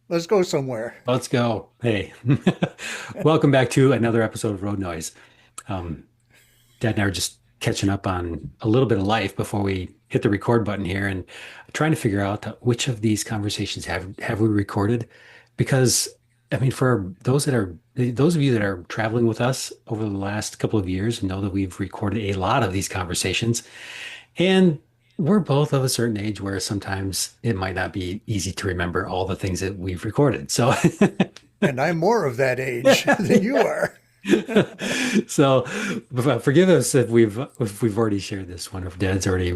Let's go somewhere. Let's go. Hey, welcome back to another episode of Road Noise. Um, Dad and I are just catching up on a little bit of life before we hit the record button here, and trying to figure out which of these conversations have we recorded. Because I mean, for those of you that are traveling with us over the last couple of years, know that we've recorded a lot of these conversations, and we're both of a certain age where sometimes it might not be easy to remember all the things that we've recorded. So. And I'm more of that age than you Yeah. are. So forgive us if we've already shared this one, if Dad's already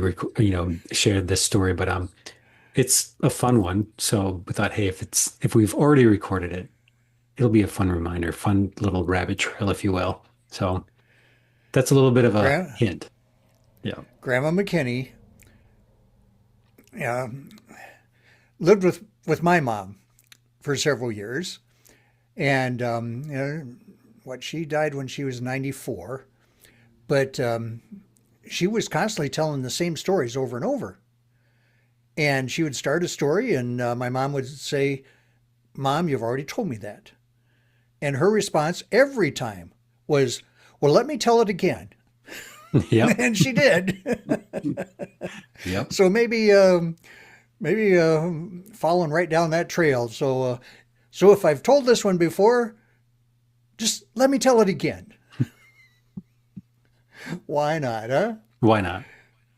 shared this story, but it's a fun one. So we thought, hey, if we've already recorded it, it'll be a fun reminder, fun little rabbit trail, if you will. So that's a little bit of a Gra- hint. Yeah. Grandma McKinney uh, lived with my mom for several years. And she died when she was 94. But she was constantly telling the same stories over and over. And she would start a story, and my mom would say, Mom, you've already told me that. And her response every time was, Well, let me tell it again. Yep. And she did. Yep. So maybe following right down that trail. So if I've told this one before, just let me tell it again. Why not, huh? Why not?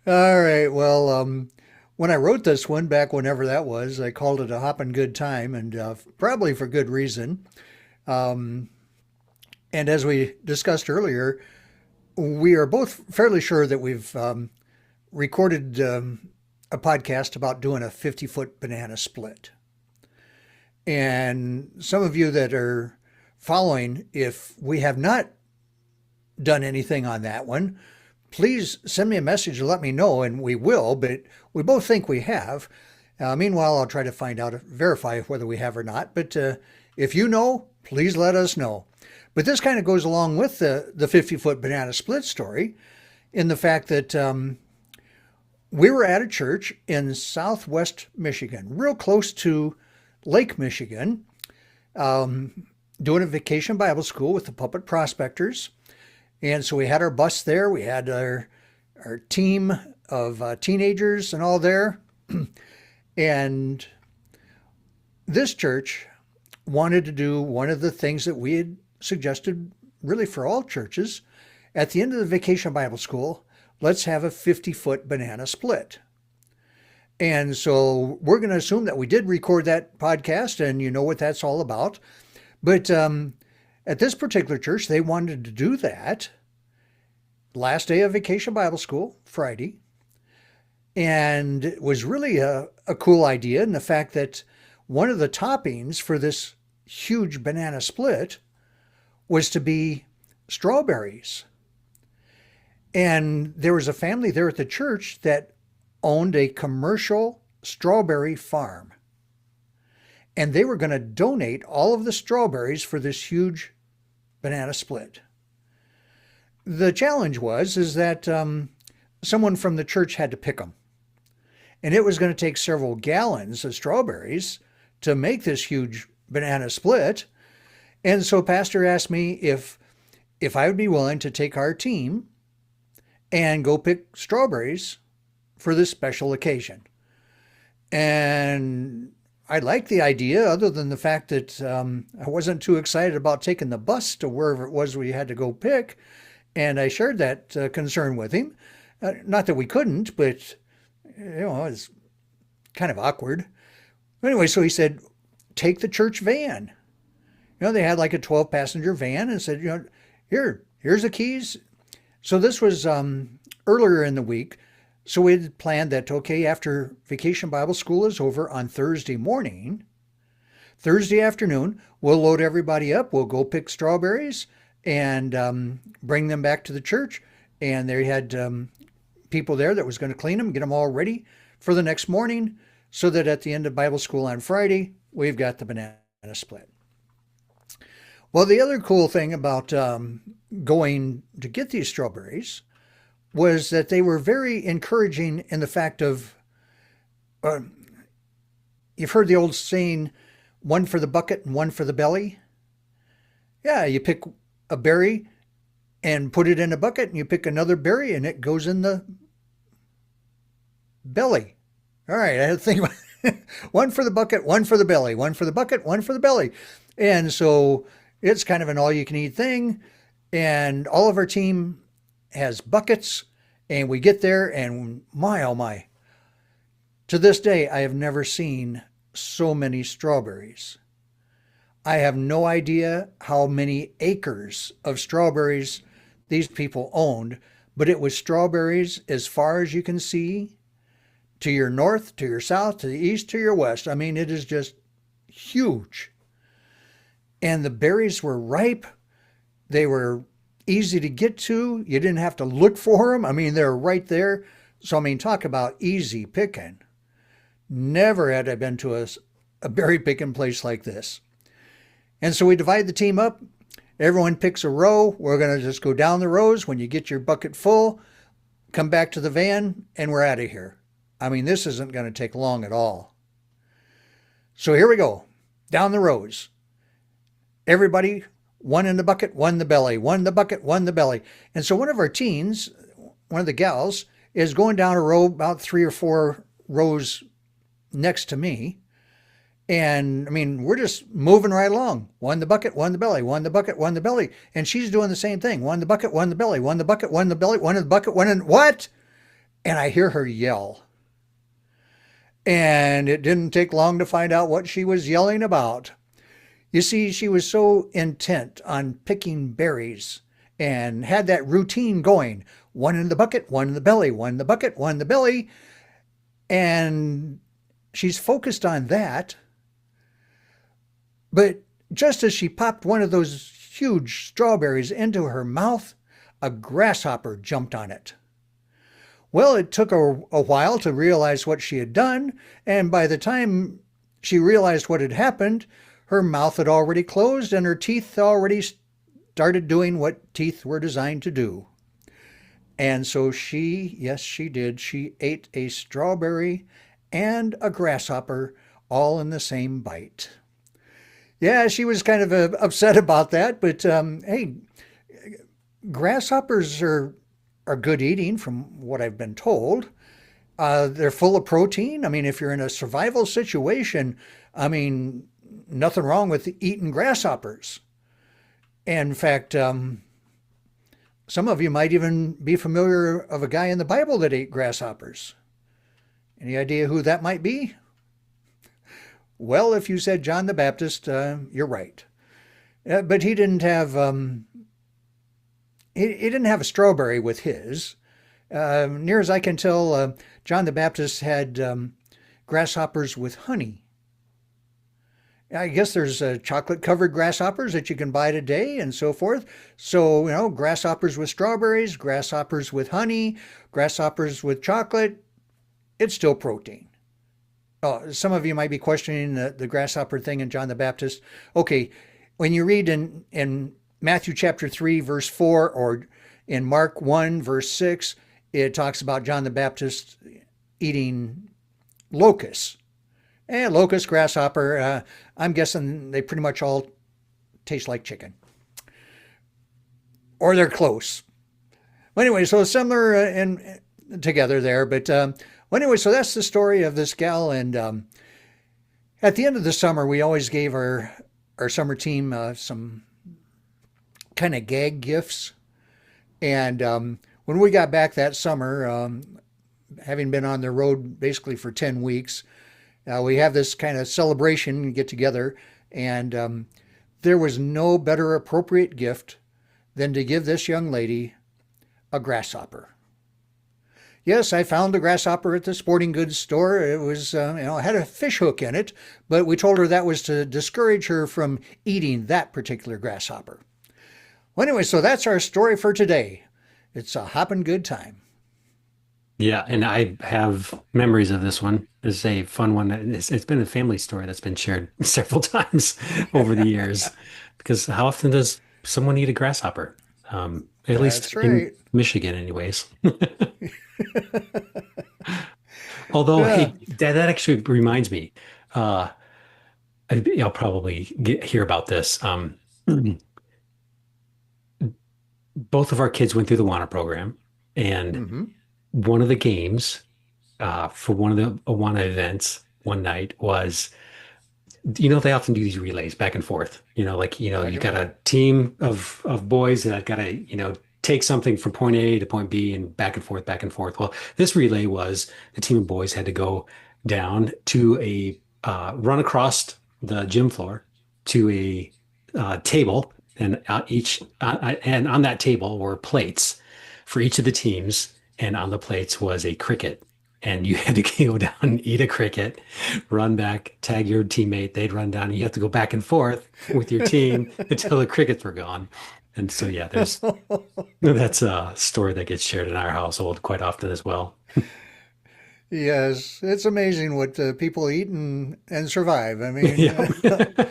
All right. Well, when I wrote this one back whenever that was, I called it a hoppin' good time, and probably for good reason. Um, and as we discussed earlier, we are both fairly sure that we've recorded a podcast about doing a 50-foot banana split. And some of you that are following, if we have not done anything on that one, please send me a message and let me know, and we will, but we both think we have. Meanwhile, I'll try to find out, verify whether we have or not. But if you know, please let us know. But this kind of goes along with the 50-foot banana split story in the fact that we were at a church in southwest Michigan, real close to Lake Michigan, doing a vacation Bible school with the Puppet Prospectors. And so we had our bus there. We had our team of teenagers and all there. And this church wanted to do one of the things that we had suggested really for all churches. At the end of the vacation Bible school, let's have a 50-foot banana split. And so we're going to assume that we did record that podcast and you know what that's all about. But at this particular church, they wanted to do that last day of vacation Bible school, Friday. And it was really a cool idea in the fact that one of the toppings for this huge banana split was to be strawberries. And there was a family there at the church that owned a commercial strawberry farm. And they were going to donate all of the strawberries for this huge banana split. The challenge is that someone from the church had to pick them. And it was going to take several gallons of strawberries to make this huge banana split. And so Pastor asked me if I would be willing to take our team and go pick strawberries for this special occasion. And I liked the idea, other than the fact that I wasn't too excited about taking the bus to wherever it was we had to go pick. And I shared that concern with him. Not that we couldn't, but it was kind of awkward. Anyway, so he said, take the church van. They had like a 12-passenger van, and said, here's the keys. So this was earlier in the week. So we had planned that, okay, after Vacation Bible School is over on Thursday morning, Thursday afternoon, we'll load everybody up. We'll go pick strawberries and bring them back to the church. And they had people there that was going to clean them, get them all ready for the next morning, so that at the end of Bible school on Friday, we've got the banana split. Well, the other cool thing about going to get these strawberries was that they were very encouraging in the fact of, you've heard the old saying, one for the bucket and one for the belly? Yeah, you pick a berry and put it in a bucket, and you pick another berry and it goes in the belly. All right, I had to think about it. One for the bucket, one for the belly, one for the bucket, one for the belly. And so it's kind of an all you can eat thing. And all of our team has buckets, and we get there, and my, oh my, to this day, I have never seen so many strawberries. I have no idea how many acres of strawberries these people owned, but it was strawberries as far as you can see, to your north, to your south, to the east, to your west. I mean, it is just huge. And the berries were ripe. They were easy to get to. You didn't have to look for them. I mean, they're right there. So, I mean, talk about easy picking. Never had I been to a berry picking place like this. And so we divide the team up. Everyone picks a row. We're going to just go down the rows. When you get your bucket full, come back to the van, and we're out of here. I mean, this isn't going to take long at all. So here we go. Down the rows. Everybody, one in the bucket, one in the belly, one in the bucket, one in the belly. And so one of our teens, one of the gals, is going down a row about 3 or 4 rows next to me. And I mean, we're just moving right along. One in the bucket, one in the belly, one in the bucket, one in the belly. And she's doing the same thing. One in the bucket, one in the belly, one in the bucket, one in the belly, one in the bucket, one in what? And I hear her yell. And it didn't take long to find out what she was yelling about. You see, she was so intent on picking berries and had that routine going. One in the bucket, one in the belly, one in the bucket, one in the belly. And she's focused on that. But just as she popped one of those huge strawberries into her mouth, a grasshopper jumped on it. Well, it took her a while to realize what she had done, and by the time she realized what had happened, her mouth had already closed and her teeth already started doing what teeth were designed to do. And so yes, she did. She ate a strawberry and a grasshopper all in the same bite. Yeah, she was kind of upset about that, but hey, grasshoppers are good eating from what I've been told. They're full of protein. I mean, if you're in a survival situation, I mean, nothing wrong with eating grasshoppers. In fact, some of you might even be familiar of a guy in the Bible that ate grasshoppers. Any idea who that might be? Well, if you said John the Baptist, you're right. But he didn't have he didn't have a strawberry with his. Near as I can tell, John the Baptist had grasshoppers with honey. I guess there's chocolate-covered grasshoppers that you can buy today and so forth. So, grasshoppers with strawberries, grasshoppers with honey, grasshoppers with chocolate, it's still protein. Oh, some of you might be questioning the grasshopper thing in John the Baptist. Okay, when you read in Matthew chapter 3, verse 4, or in Mark 1, verse 6, it talks about John the Baptist eating locusts. Locust, grasshopper, I'm guessing they pretty much all taste like chicken. Or they're close. Well, anyway, so similar and together there. But anyway, so that's the story of this gal. And at the end of the summer, we always gave our summer team some kind of gag gifts. And when we got back that summer, having been on the road basically for 10 weeks, we have this kind of celebration get together, and there was no better appropriate gift than to give this young lady a grasshopper. Yes, I found a grasshopper at the sporting goods store. It was, had a fish hook in it, but we told her that was to discourage her from eating that particular grasshopper. Well, anyway, so that's our story for today. It's a hopping good time. Yeah, and I have memories of this one. It's a fun one. It's been a family story that's been shared several times over the years. Because how often does someone eat a grasshopper? At least That's right. in Michigan, anyways. Although, Yeah. hey, that actually reminds me. I'll probably hear about this. Both of our kids went through the WANA program, and Mm-hmm. one of the games for one of the Awana events one night was, they often do these relays back and forth. Back You and got forth. a team of boys that got to, take something from point A to point B and back and forth, back and forth. Well, this relay was the team of boys had to go down to run across the gym floor to a table, and and on that table were plates for each of the teams, and on the plates was a cricket. And you had to go down and eat a cricket, run back, tag your teammate. They'd run down, and you have to go back and forth with your team until the crickets were gone. And so, yeah, that's a story that gets shared in our household quite often as well. Yes, it's amazing what people eat and survive. I mean, Yeah,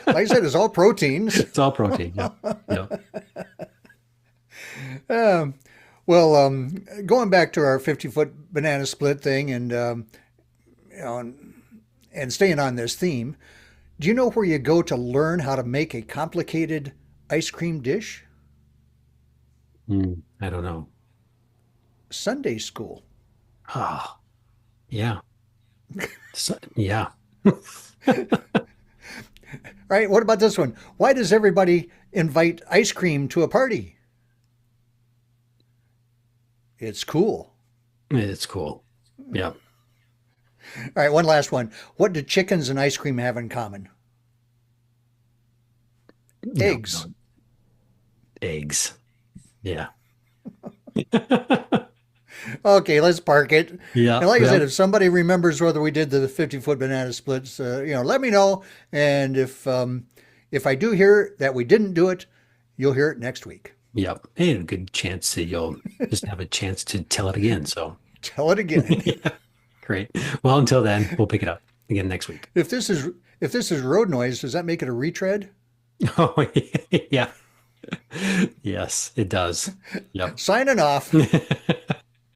like I said, it's all proteins. it's all protein. Yep, yep, Um, well, going back to our 50-foot banana split thing you know, and staying on this theme, do you know where you go to learn how to make a complicated ice cream dish? I don't know. Sunday school. Oh, yeah, yeah. All right, what about this one? Why does everybody invite ice cream to a party? It's cool. It's cool. Yep. All right, one last one. What do chickens and ice cream have in common? No, Eggs. no, eggs. Yeah. Okay, let's park it. Yeah. And like I said, Yeah. if somebody remembers whether we did the 50-foot banana splits, let me know. And if I do hear that we didn't do it, you'll hear it next week. Yep. And a good chance that you'll just have a chance to tell it again. So, Tell it again. yeah, great. Well, until then, we'll pick it up again next week. If this is road noise, does that make it a retread? Oh, yeah. Yes, it does. Yep. Signing off.